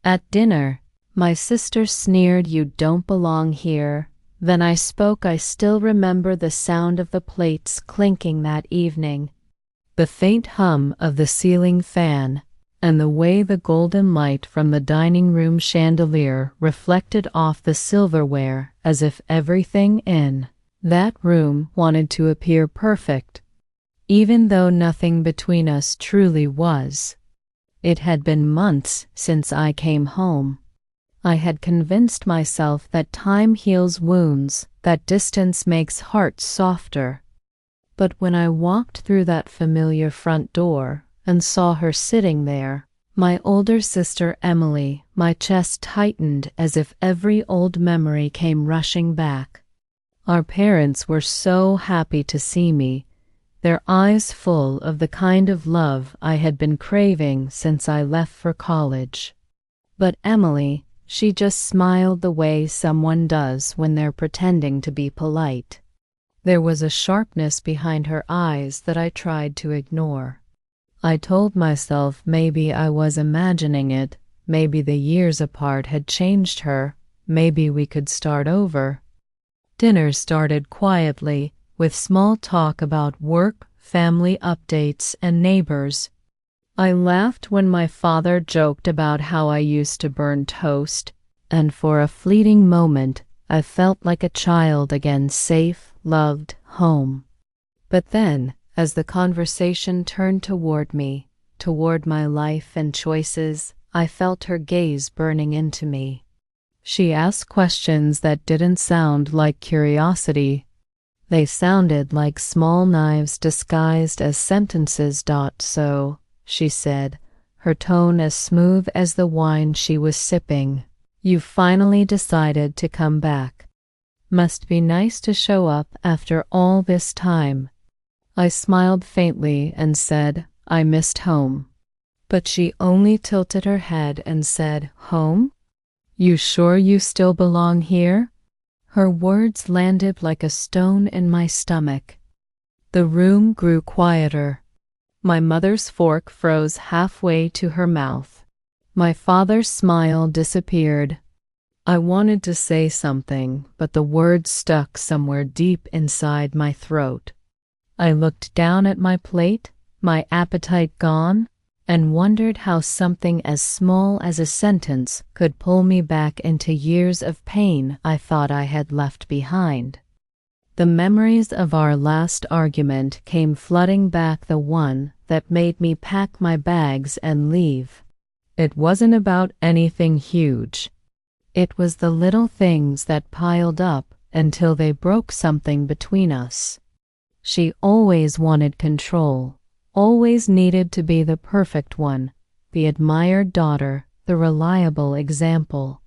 At dinner, my sister sneered, "You don't belong here." Then I spoke. I still remember the sound of the plates clinking that evening, the faint hum of the ceiling fan, and the way the golden light from the dining room chandelier reflected off the silverware as if everything in that room wanted to appear perfect, even though nothing between us truly was. It had been months since I came home. I had convinced myself that time heals wounds, that distance makes hearts softer. But when I walked through that familiar front door and saw her sitting there, my older sister Emily, my chest tightened as if every old memory came rushing back. Our parents were so happy to see me, their eyes full of the kind of love I had been craving since I left for college. But Emily, she just smiled the way someone does when they're pretending to be polite. There was a sharpness behind her eyes that I tried to ignore. I told myself maybe I was imagining it, maybe the years apart had changed her, maybe we could start over. Dinner started quietly, with small talk about work, family updates, and neighbors. I laughed when my father joked about how I used to burn toast, and for a fleeting moment I felt like a child again, safe, loved, home. But then, as the conversation turned toward me, toward my life and choices, I felt her gaze burning into me. She asked questions that didn't sound like curiosity. They sounded like small knives disguised as sentences. "So," she said, her tone as smooth as the wine she was sipping, "you finally decided to come back. Must be nice to show up after all this time." I smiled faintly and said, "I missed home." But she only tilted her head and said, "Home? You sure you still belong here?" Her words landed like a stone in my stomach. The room grew quieter. My mother's fork froze halfway to her mouth. My father's smile disappeared. I wanted to say something, but the words stuck somewhere deep inside my throat. I looked down at my plate, my appetite gone, and wondered how something as small as a sentence could pull me back into years of pain I thought I had left behind. The memories of our last argument came flooding back, the one that made me pack my bags and leave. It wasn't about anything huge. It was the little things that piled up until they broke something between us. She always wanted control, always needed to be the perfect one, the admired daughter, the reliable example.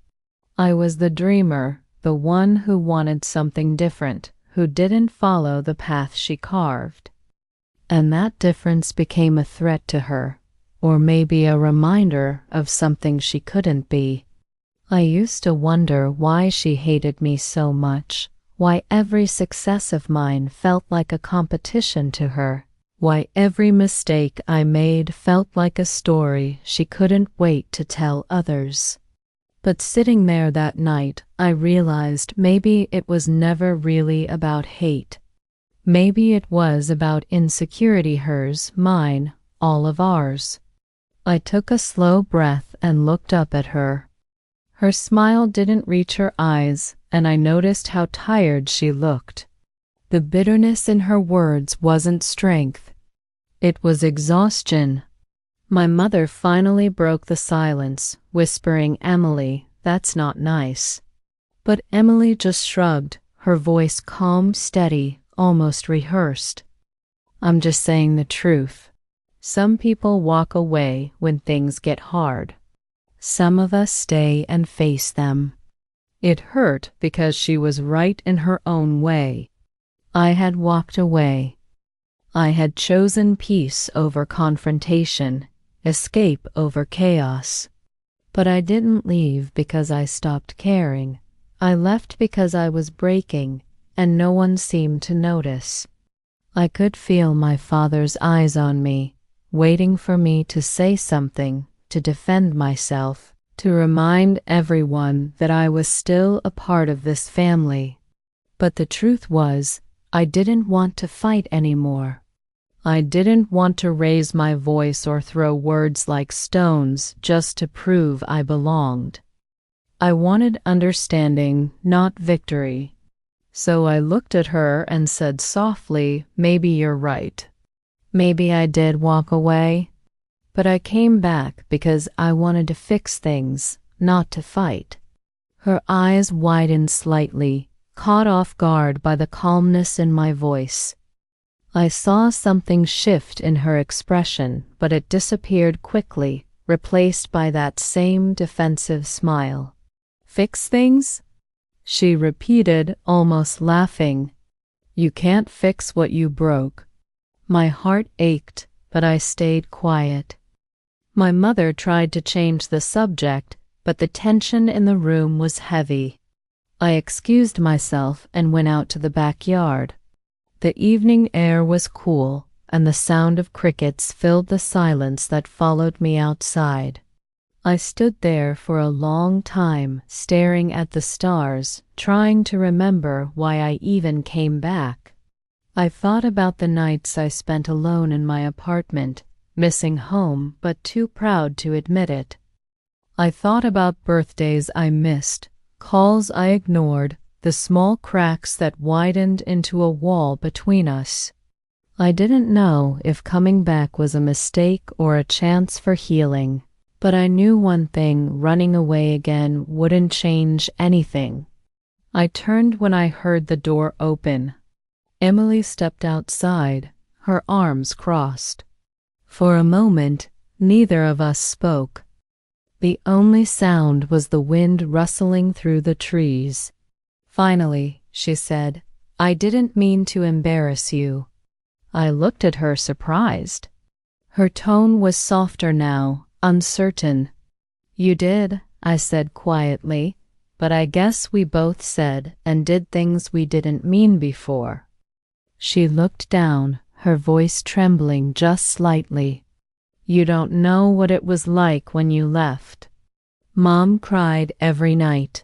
I was the dreamer, the one who wanted something different, who didn't follow the path she carved. And that difference became a threat to her, or maybe a reminder of something she couldn't be. I used to wonder why she hated me so much, why every success of mine felt like a competition to her, why every mistake I made felt like a story she couldn't wait to tell others. But sitting there that night, I realized maybe it was never really about hate. Maybe it was about insecurity, hers, mine, all of ours. I took a slow breath and looked up at her. Her smile didn't reach her eyes, and I noticed how tired she looked. The bitterness in her words wasn't strength. It was exhaustion. My mother finally broke the silence, whispering, "Emily, that's not nice." But Emily just shrugged, her voice calm, steady, almost rehearsed. "I'm just saying the truth. Some people walk away when things get hard. Some of us stay and face them." It hurt because she was right in her own way. I had walked away. I had chosen peace over confrontation, escape over chaos. But I didn't leave because I stopped caring. I left because I was breaking, and no one seemed to notice. I could feel my father's eyes on me, waiting for me to say something, to defend myself, to remind everyone that I was still a part of this family. But the truth was, I didn't want to fight anymore. I didn't want to raise my voice or throw words like stones just to prove I belonged. I wanted understanding, not victory. So I looked at her and said softly, "Maybe you're right. Maybe I did walk away. But I came back because I wanted to fix things, not to fight." Her eyes widened slightly, caught off guard by the calmness in my voice. I saw something shift in her expression, but it disappeared quickly, replaced by that same defensive smile. "Fix things?" she repeated, almost laughing. "You can't fix what you broke." My heart ached, but I stayed quiet. My mother tried to change the subject, but the tension in the room was heavy. I excused myself and went out to the backyard. The evening air was cool, and the sound of crickets filled the silence that followed me outside. I stood there for a long time, staring at the stars, trying to remember why I even came back. I thought about the nights I spent alone in my apartment, missing home but too proud to admit it. I thought about birthdays I missed, calls I ignored, the small cracks that widened into a wall between us. I didn't know if coming back was a mistake or a chance for healing, but I knew one thing: running away again wouldn't change anything. I turned when I heard the door open. Emily stepped outside, her arms crossed. For a moment, neither of us spoke. The only sound was the wind rustling through the trees. "Finally," she said, "I didn't mean to embarrass you." I looked at her, surprised. Her tone was softer now, uncertain. "You did," I said quietly, "but I guess we both said and did things we didn't mean before." She looked down, her voice trembling just slightly. "You don't know what it was like when you left. Mom cried every night.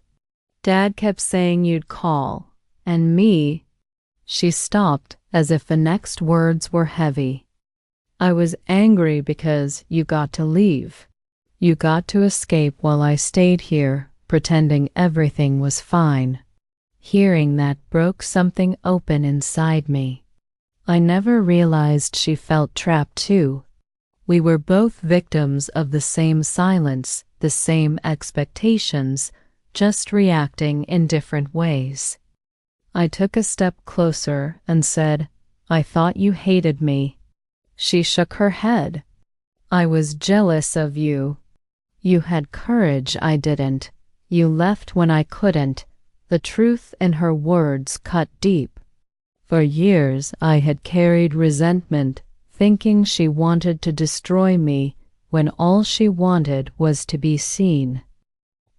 Dad kept saying you'd call, and me." She stopped as if the next words were heavy. "I was angry because you got to leave. You got to escape while I stayed here, pretending everything was fine." Hearing that broke something open inside me. I never realized she felt trapped too. We were both victims of the same silence, the same expectations, just reacting in different ways. I took a step closer and said, "I thought you hated me." She shook her head. "I was jealous of you. You had courage, I didn't. You left when I couldn't." The truth in her words cut deep. For years I had carried resentment, thinking she wanted to destroy me when all she wanted was to be seen.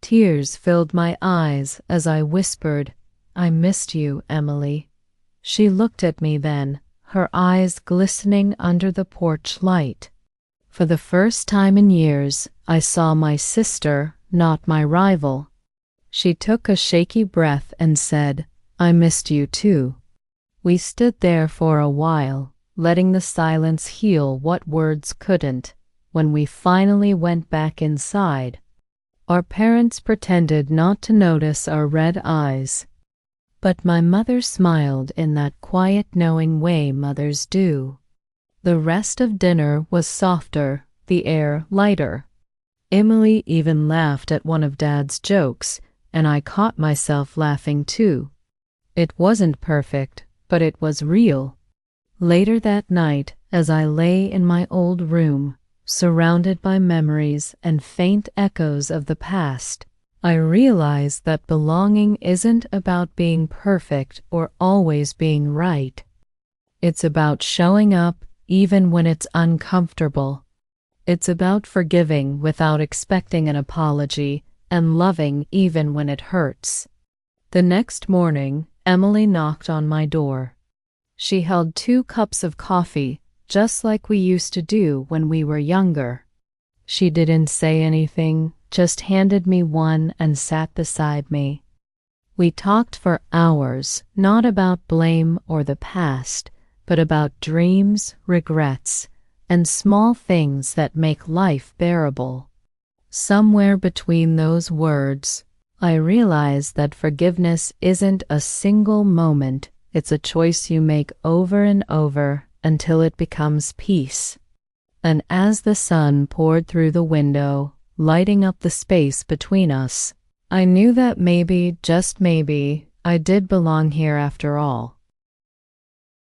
Tears filled my eyes as I whispered, "I missed you, Emily." She looked at me then, her eyes glistening under the porch light. For the first time in years, I saw my sister, not my rival. She took a shaky breath and said, "I missed you too." We stood there for a while, letting the silence heal what words couldn't. When we finally went back inside, our parents pretended not to notice our red eyes. But my mother smiled in that quiet, knowing way mothers do. The rest of dinner was softer, the air lighter. Emily even laughed at one of Dad's jokes, and I caught myself laughing too. It wasn't perfect, but it was real. Later that night, as I lay in my old room, surrounded by memories and faint echoes of the past, I realized that belonging isn't about being perfect or always being right. It's about showing up even when it's uncomfortable. It's about forgiving without expecting an apology and loving even when it hurts. The next morning, Emily knocked on my door. She held 2 cups of coffee, just like we used to do when we were younger. She didn't say anything, just handed me one and sat beside me. We talked for hours, not about blame or the past, but about dreams, regrets, and small things that make life bearable. Somewhere between those words, I realized that forgiveness isn't a single moment, it's a choice you make over and over until it becomes peace. And as the sun poured through the window, lighting up the space between us, I knew that maybe, just maybe, I did belong here after all.